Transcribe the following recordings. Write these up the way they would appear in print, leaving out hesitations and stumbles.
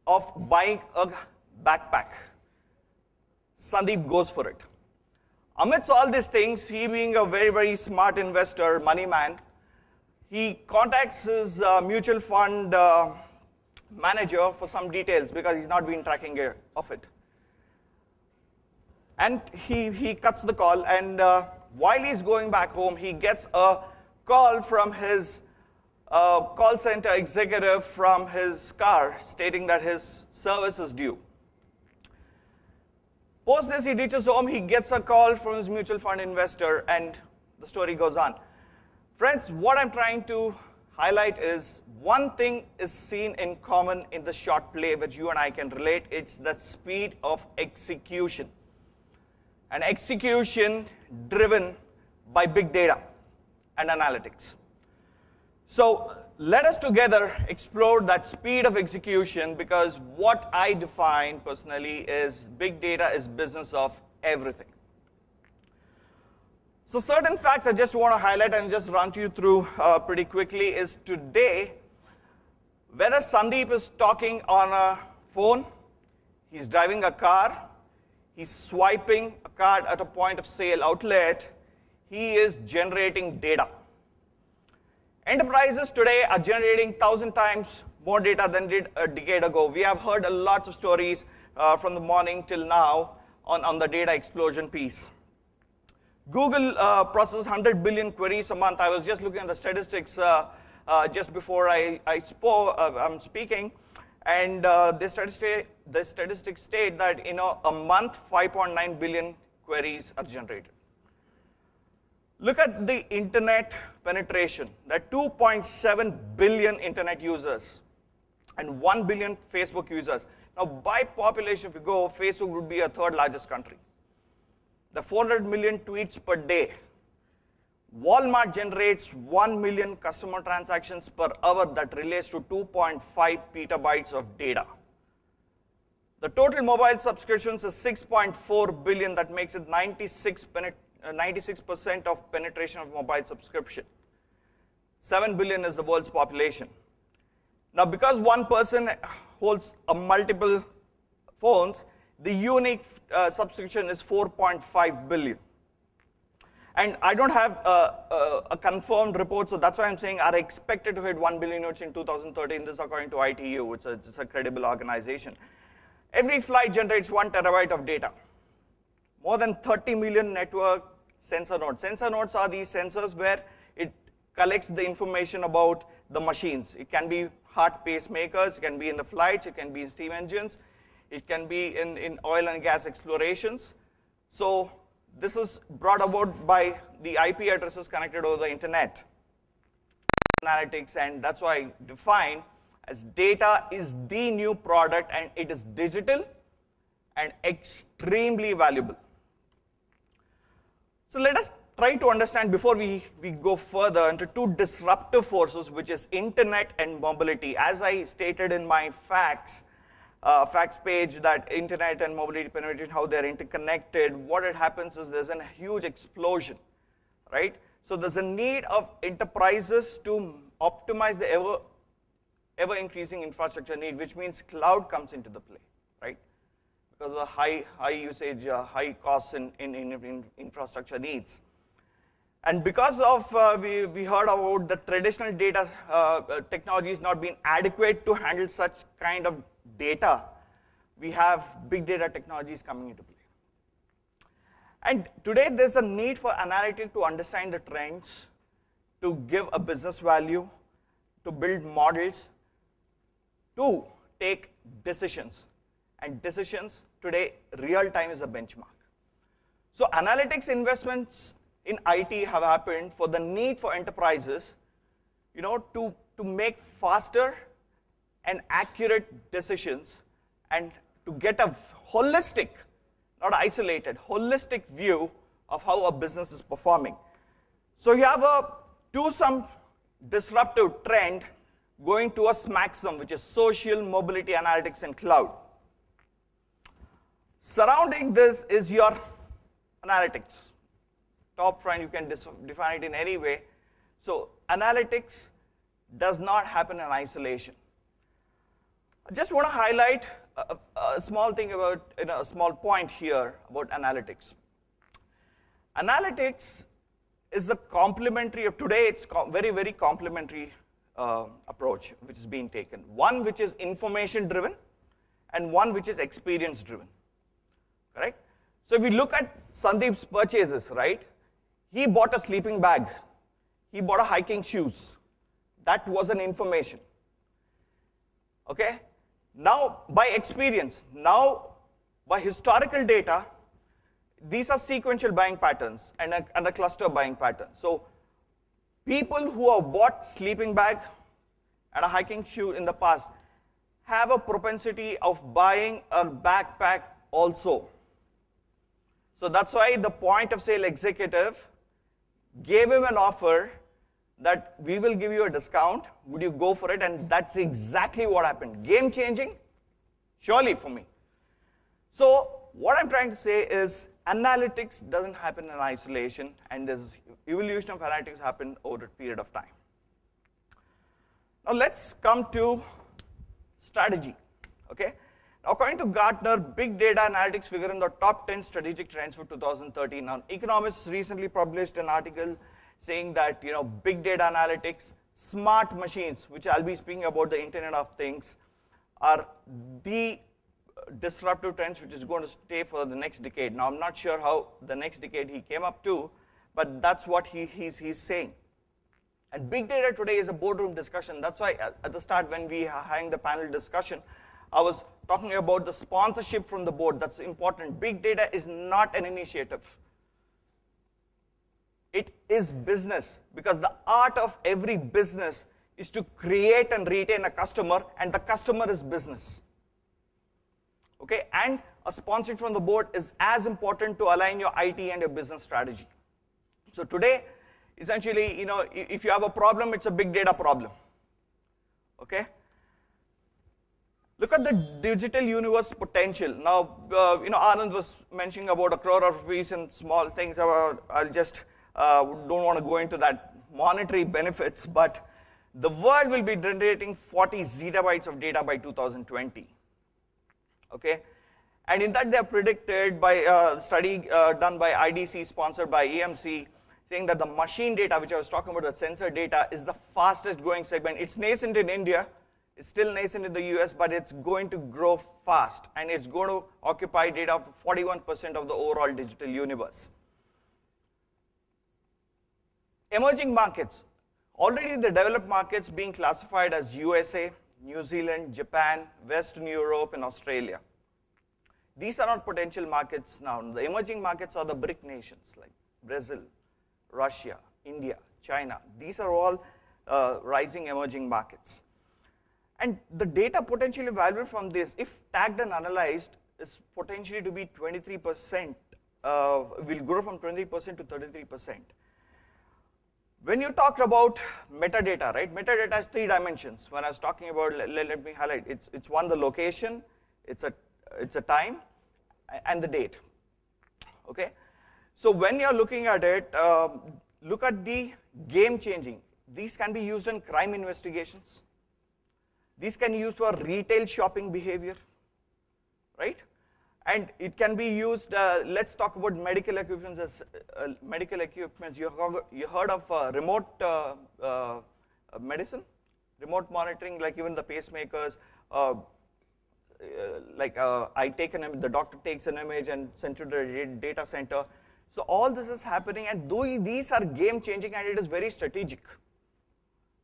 of buying a backpack. Sandeep goes for it. Amidst all these things, he being a very, very smart investor, money man, he contacts his mutual fund manager for some details because he's not been tracking of it. And he cuts the call, and while he's going back home, he gets a call from his call center executive from his car stating that his service is due. Post this, he reaches home, he gets a call from his mutual fund investor, and the story goes on. Friends, what I'm trying to highlight is one thing is seen in common in the short play which you and I can relate. It's the speed of execution. And execution driven by big data and analytics. So let us together explore that speed of execution, because what I define personally is big data is business of everything. So certain facts I just want to highlight and just run to you through pretty quickly is today, whether Sandeep is talking on a phone, he's driving a car, he's swiping a card at a point of sale outlet, he is generating data. Enterprises today are generating 1,000 times more data than did a decade ago. We have heard lots of stories from the morning till now on the data explosion piece. Google processes 100 billion queries a month. I was just looking at the statistics just before I'm speaking, and the statistics state that a month 5.9 billion queries are generated. Look at the internet penetration. There are 2.7 billion internet users and 1 billion Facebook users. Now, by population, if you go, Facebook would be a third largest country. The 400 million tweets per day. Walmart generates 1 million customer transactions per hour that relates to 2.5 petabytes of data. The total mobile subscriptions is 6.4 billion. That makes it 96% of penetration of mobile subscription. 7 billion is the world's population. Now, because one person holds multiple phones, the unique subscription is 4.5 billion. And I don't have a confirmed report, so that's why I'm saying are expected to hit 1 billion units in 2013. This is according to ITU, which is a credible organization. Every flight generates 1 terabyte of data. More than 30 million network sensor nodes. Sensor nodes are these sensors where it collects the information about the machines. It can be heart pacemakers, it can be in the flights, it can be in steam engines, it can be in oil and gas explorations. So this is brought about by the IP addresses connected over the internet. Analytics, and that's why I define as data is the new product, and it is digital and extremely valuable. So let us try to understand before we go further into two disruptive forces, which is internet and mobility. As I stated in my facts page, that internet and mobility penetration, how they're interconnected, what it happens is there's a huge explosion, right? So there's a need of enterprises to optimize the ever increasing infrastructure need, which means cloud comes into the play, right? Because of the high usage, high costs in infrastructure needs. And because of, we heard about the traditional data technologies not being adequate to handle such kind of data, we have big data technologies coming into play. And today there's a need for analytics to understand the trends, to give a business value, to build models, to take decisions. And decisions today, real time is a benchmark. So analytics investments in IT have happened for the need for enterprises, to make faster and accurate decisions, and to get a holistic, not isolated, holistic view of how a business is performing. So you have some disruptive trend going towards maximum, which is social mobility analytics and cloud. Surrounding this is your analytics. Top front, you can define it in any way. So analytics does not happen in isolation. I just want to highlight a small thing about, a small point here about analytics. Analytics is a complementary of today. It's very, very complementary approach which is being taken. One which is information driven, and one which is experience driven. Correct? So if we look at Sandeep's purchases, right? He bought a sleeping bag. He bought a hiking shoes. That was an information. Okay? Now, by experience, now by historical data, these are sequential buying patterns and a cluster buying pattern. So people who have bought sleeping bag and a hiking shoe in the past have a propensity of buying a backpack also. So that's why the point of sale executive gave him an offer that we will give you a discount, would you go for it? And that's exactly what happened. Game changing, surely for me. So what I'm trying to say is analytics doesn't happen in isolation, and this evolution of analytics happened over a period of time. Now let's come to strategy, okay? Now, according to Gartner, big data analytics figure in the top 10 strategic trends for 2013. Now, economists recently published an article saying that, big data analytics, smart machines, which I'll be speaking about the Internet of Things, are the disruptive trends which is going to stay for the next decade. Now, I'm not sure how the next decade he came up to, but that's what he's saying. And big data today is a boardroom discussion. That's why at the start when we had the panel discussion, I was talking about the sponsorship from the board. That's important. Big data is not an initiative. It is business, because the art of every business is to create and retain a customer, and the customer is business. Okay, and a sponsorship from the board is as important to align your IT and your business strategy. So today, essentially, if you have a problem, it's a big data problem. Okay? Look at the digital universe potential. Now, Anand was mentioning about 1 crore rupees and small things. I'll just don't want to go into that monetary benefits, but the world will be generating 40 zettabytes of data by 2020. Okay? And in that, they are predicted by a study done by IDC, sponsored by EMC, saying that the machine data, which I was talking about, the sensor data, is the fastest growing segment. It's nascent in India. It's still nascent in the US, but it's going to grow fast, and it's going to occupy data of 41% of the overall digital universe. Emerging markets. Already the developed markets being classified as USA, New Zealand, Japan, Western Europe, and Australia. These are not potential markets now. The emerging markets are the BRIC nations like Brazil, Russia, India, China. These are all rising emerging markets. And the data potentially valuable from this, if tagged and analyzed, is potentially to be 23%, will grow from 20% to 33%. When you talked about metadata, right? Metadata has 3 dimensions. When I was talking about, let me highlight, it's one, the location, it's a time, and the date. Okay? So when you're looking at it, look at the game changing. These can be used in crime investigations. These can be used for retail shopping behavior, right? And it can be used, let's talk about medical equipment. Medical equipment, you heard of remote medicine? Remote monitoring, like even the pacemakers, the doctor takes an image and sends to the data center. So all this is happening, and these are game changing, and it is very strategic.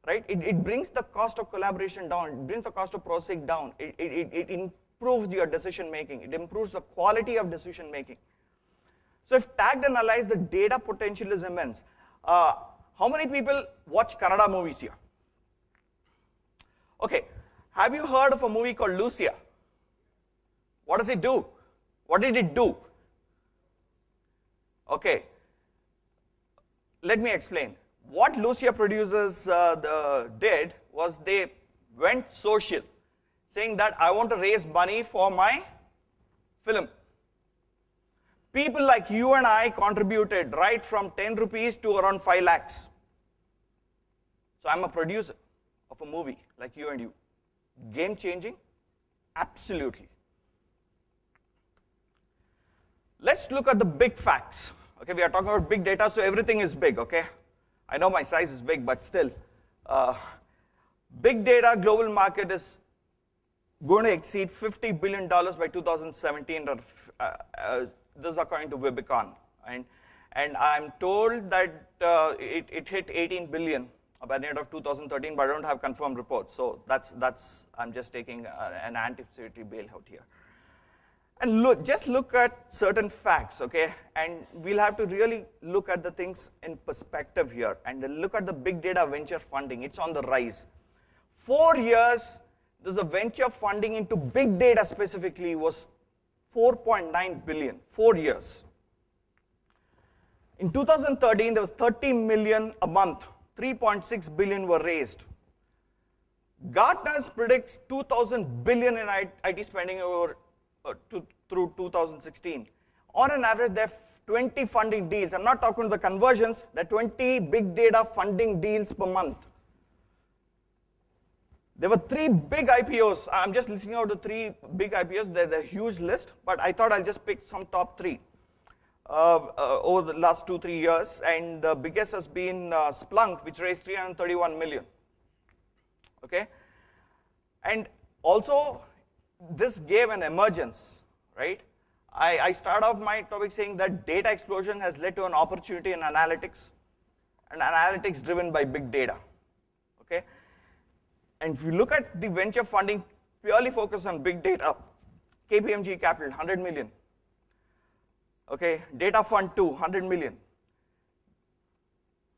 Right? It brings the cost of collaboration down, it brings the cost of processing down, it improves your decision making, it improves the quality of decision making. So if tagged and analyzed, the data potential is immense. How many people watch Kannada movies here? Okay, have you heard of a movie called Lucia? What does it do? What did it do? Okay, let me explain. What Lucia producers did was they went social, saying that I want to raise money for my film. People like you and I contributed right from 10 rupees to around 5 lakhs. So I'm a producer of a movie like you and you. Game changing, Absolutely. Let's look at the big facts. Okay, we are talking about big data, so everything is big, okay? I know my size is big, but still. Big data global market is going to exceed $50 billion by 2017. This is according to Webicon. And I'm told that it hit 18 billion by the end of 2013, but I don't have confirmed reports. So I'm just taking an anticipatory bail out here. And just look at certain facts, okay? And we'll have to really look at the things in perspective here. And look at the big data venture funding. It's on the rise. 4 years, there's a venture funding into big data specifically was 4.9 billion, 4 years. In 2013, there was 30 million a month. 3.6 billion were raised. Gartner predicts 2,000 billion in IT spending through 2016. On an average, there are 20 funding deals. I'm not talking the conversions. There are 20 big data funding deals per month. There were 3 big IPOs. I'm just listing out the 3 big IPOs. They're a huge list, but I thought I'll just pick some top 3 over the last 2-3 years. And the biggest has been Splunk, which raised 331 million. Okay? And also, this gave an emergence, right? I start off my topic saying that data explosion has led to an opportunity in analytics, and analytics driven by big data, okay? And if you look at the venture funding purely focused on big data, KPMG Capital, 100 million, okay? Data Fund 2, 100 million,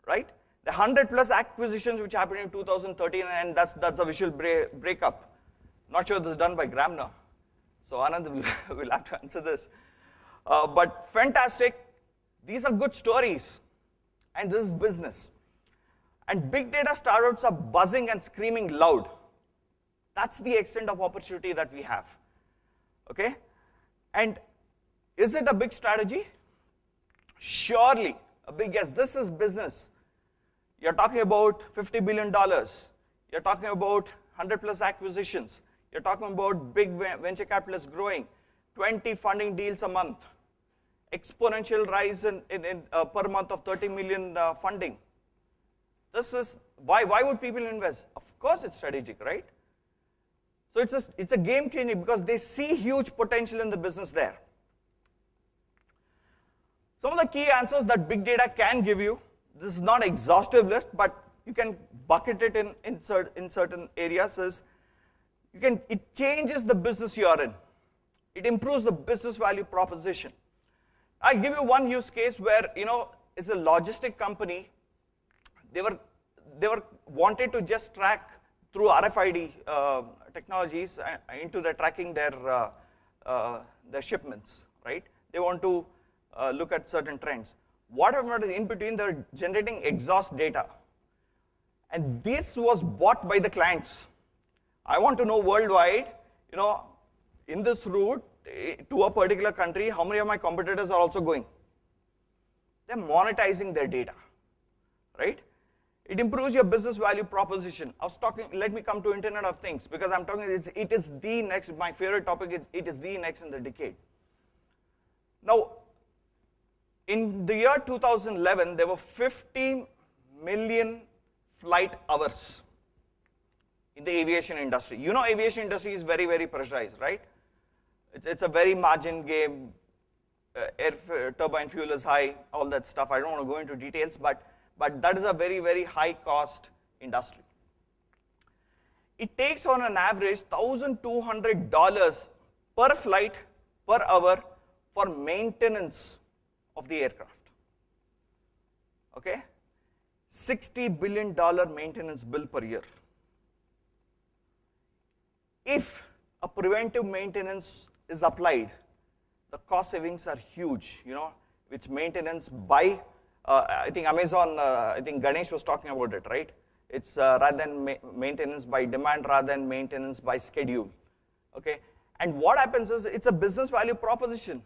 right? The 100 plus acquisitions which happened in 2013, and that's a visual breakup. Not sure this is done by Gramener, so Anand will have to answer this. But fantastic, these are good stories, and this is business. And big data startups are buzzing and screaming loud. That's the extent of opportunity that we have, okay? And is it a big strategy? Surely, a big yes. This is business. You're talking about $50 billion. You're talking about 100 plus acquisitions. You're talking about big venture capitalists growing, 20 funding deals a month, exponential rise per month of 30 million funding. This is, why would people invest? Of course it's strategic, right? So it's a game changer because they see huge potential in the business there. Some of the key answers that big data can give you, this is not an exhaustive list, but you can bucket it in certain areas, is it changes the business you are in. It improves the business value proposition. I'll give you one use case where, it's a logistic company. They were wanted to just track through RFID technologies into the tracking their shipments, right? They want to look at certain trends. Whatever in between, they're generating exhaust data. And this was bought by the clients. I want to know worldwide, in this route to a particular country, how many of my competitors are also going. They're monetizing their data, right? It improves your business value proposition. I was talking, let me come to Internet of Things, because I'm talking, it is the next, my favorite topic, it is the next in the decade. Now, in the year 2011, there were 50 million flight hours in the aviation industry. Aviation industry is very, very pressurized, right? It's a very margin game. Turbine fuel is high, all that stuff. I don't want to go into details, but that is a very, very high cost industry. It takes on an average $1,200 per flight per hour for maintenance of the aircraft. Okay? $60 billion maintenance bill per year. If a preventive maintenance is applied, the cost savings are huge, which maintenance by, I think Amazon, I think Ganesh was talking about it, right? It's rather than maintenance by demand rather than maintenance by schedule, okay? And what happens is, it's a business value proposition,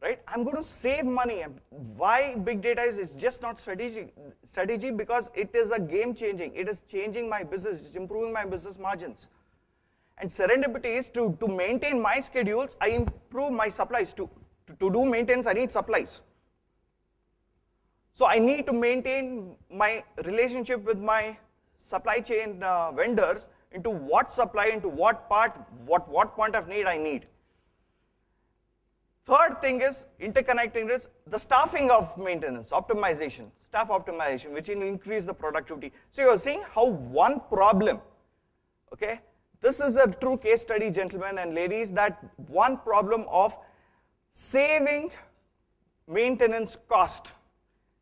right? I'm going to save money. Why big data is just not strategy because it is a game changing. It is changing my business, it's improving my business margins. And serendipity is to maintain my schedules, I improve my supplies. To do maintenance, I need supplies. So I need to maintain my relationship with my supply chain vendors into what supply, into what part, what point of need I need. Third thing is interconnecting is the staffing of maintenance, optimization, staff optimization, which will increase the productivity. So you're seeing how one problem, okay, this is a true case study, gentlemen and ladies, that one problem of saving maintenance cost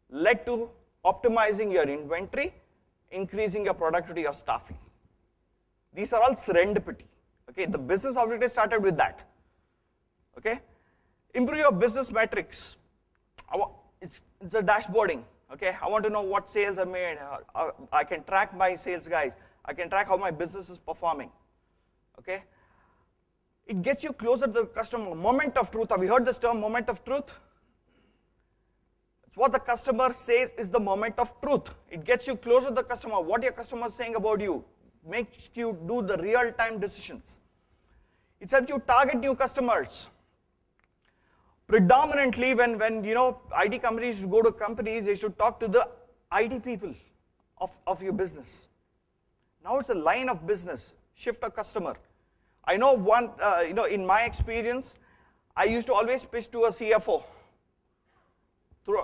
led to optimizing your inventory, increasing your productivity of staffing. These are all serendipity. Okay, the business objective started with that. Okay, improve your business metrics. It's a dashboarding. Okay, I want to know what sales are made. I can track my sales guys. I can track how my business is performing. Okay, it gets you closer to the customer. Moment of truth. Have you heard this term, moment of truth? It's what the customer says is the moment of truth. It gets you closer to the customer. What your customer is saying about you makes you do the real-time decisions. It helps you target new customers. Predominantly, when IT companies go to companies, they should talk to the IT people of your business. Now it's a line of business. Shift a customer. I know one, in my experience, I used to always pitch to a CFO. Through,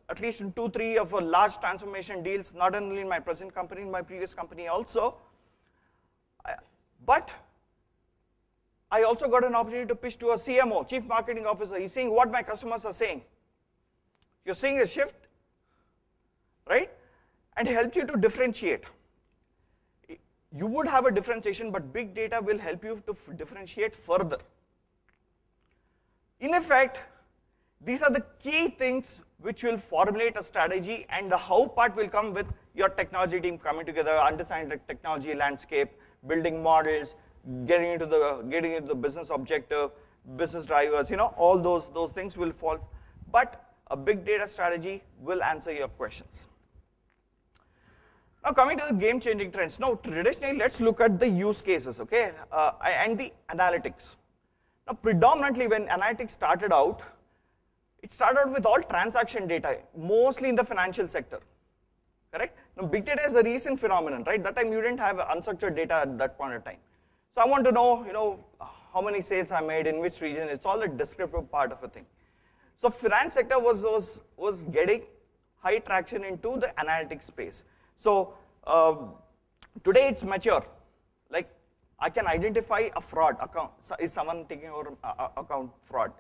at least in 2-3 of large transformation deals, not only in my present company, in my previous company also. But I also got an opportunity to pitch to a CMO, Chief Marketing Officer. He's saying what my customers are saying. You're seeing a shift, right? And it helps you to differentiate. You would have a differentiation, but big data will help you to differentiate further. In effect, these are the key things which will formulate a strategy, and the how part will come with your technology team coming together, understanding the technology landscape, building models, getting into the business objective, business drivers, all those things will fall. But a big data strategy will answer your questions. Now coming to the game-changing trends. Now traditionally, let's look at the use cases, okay, and the analytics. Now predominantly when analytics started out, it started with all transaction data, mostly in the financial sector, correct? Now big data is a recent phenomenon, right? That time you didn't have unstructured data at that point of time. So I want to know, how many sales I made, in which region. It's all a descriptive part of a thing. So finance sector was getting high traction into the analytics space. So today it's mature. Like I can identify a fraud account. Is someone taking over account fraud?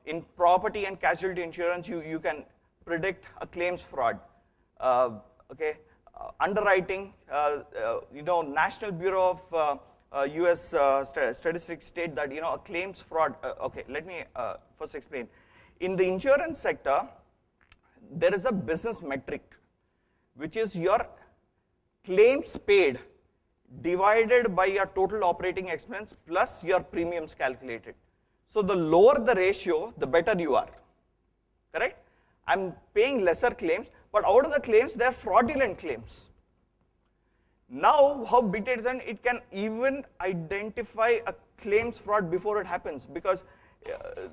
In property and casualty insurance, you can predict a claims fraud. Okay, underwriting. National Bureau of U.S. Statistics state that a claims fraud. Okay, let me first explain. In the insurance sector, there is a business metric, which is your claims paid divided by your total operating expense plus your premiums calculated. So the lower the ratio, the better you are, correct? I'm paying lesser claims, but out of the claims, they are fraudulent claims. Now, how big data is done, it can even identify a claims fraud before it happens, because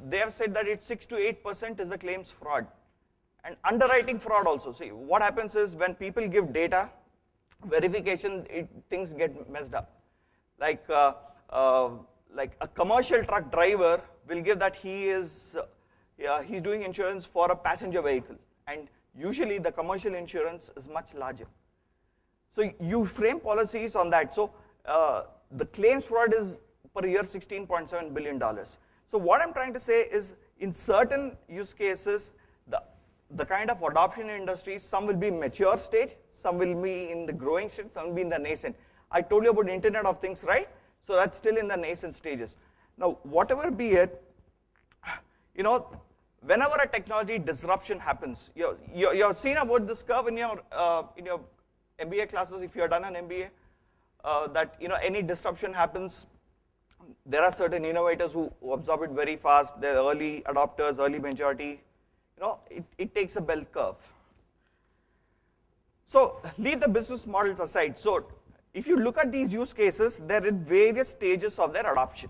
they have said that it's 6 to 8% is the claims fraud. And underwriting fraud also. See, what happens is when people give data, verification, things get messed up. Like a commercial truck driver will give that he's doing insurance for a passenger vehicle, and usually the commercial insurance is much larger. So you frame policies on that. So the claims fraud is per year $16.7 billion. So what I'm trying to say is, in certain use cases, the kind of adoption in industries, some will be mature stage, some will be in the growing stage, some will be in the nascent. I told you about Internet of Things, right? So that's still in the nascent stages. Now, whatever be it, whenever a technology disruption happens, you've seen about this curve in your MBA classes, if you have done an MBA, that any disruption happens, there are certain innovators who absorb it very fast. They're early adopters, early majority. It takes a bell curve. So leave the business models aside. So if you look at these use cases, they're in various stages of their adoption,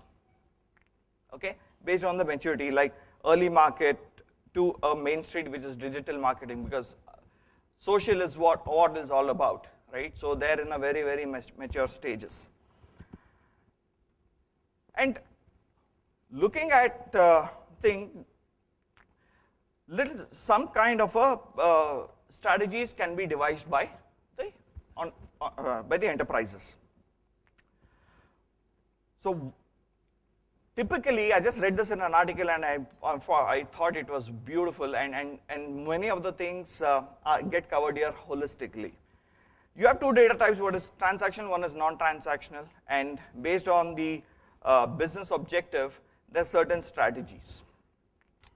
okay, based on the maturity, like early market to a main street, which is digital marketing, because social is what is all about, right? So they're in a very, very mature stages. And looking at some kind of a strategies can be devised by the enterprises. So typically, I just read this in an article and I thought it was beautiful, and many of the things get covered here holistically. You have two data types, one is transactional, one is non-transactional, and based on the business objective, there's certain strategies,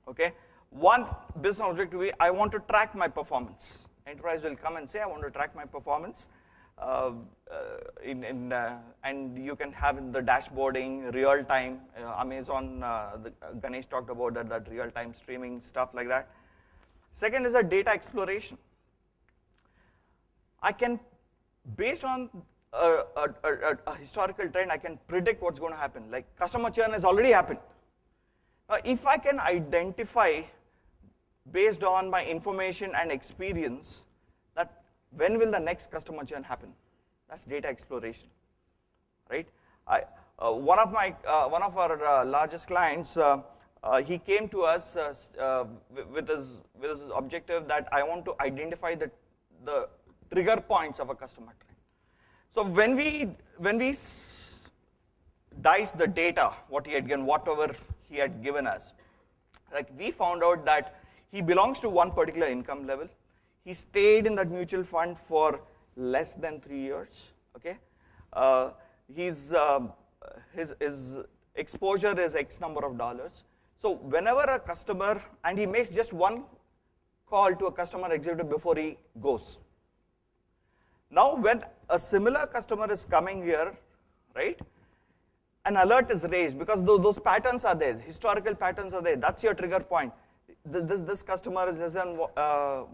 okay? One business objective, I want to track my performance. Enterprise will come and say, I want to track my performance, and you can have the dashboarding, real time, Amazon, Ganesh talked about that real time streaming, stuff like that. Second is a data exploration. I can, based on a historical trend, I can predict what's going to happen. Like customer churn has already happened. If I can identify, based on my information and experience, that when will the next customer churn happen? That's data exploration, right? One of our largest clients, he came to us with his objective that I want to identify the trigger points of a customer trend. So when we diced the data, whatever he had given us, like we found out that he belongs to one particular income level. He stayed in that mutual fund for less than 3 years, okay? His exposure is X number of dollars. So whenever a customer, and he makes just one call to a customer executive before he goes. Now when a similar customer is coming here, right, an alert is raised because those patterns are there, historical patterns are there, that's your trigger point. This customer is less than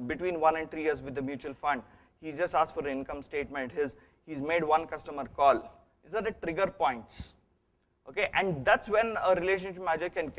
between 1 and 3 years with the mutual fund. He's just asked for an income statement. He's made one customer call. These are the trigger points, okay? And that's when a relationship manager can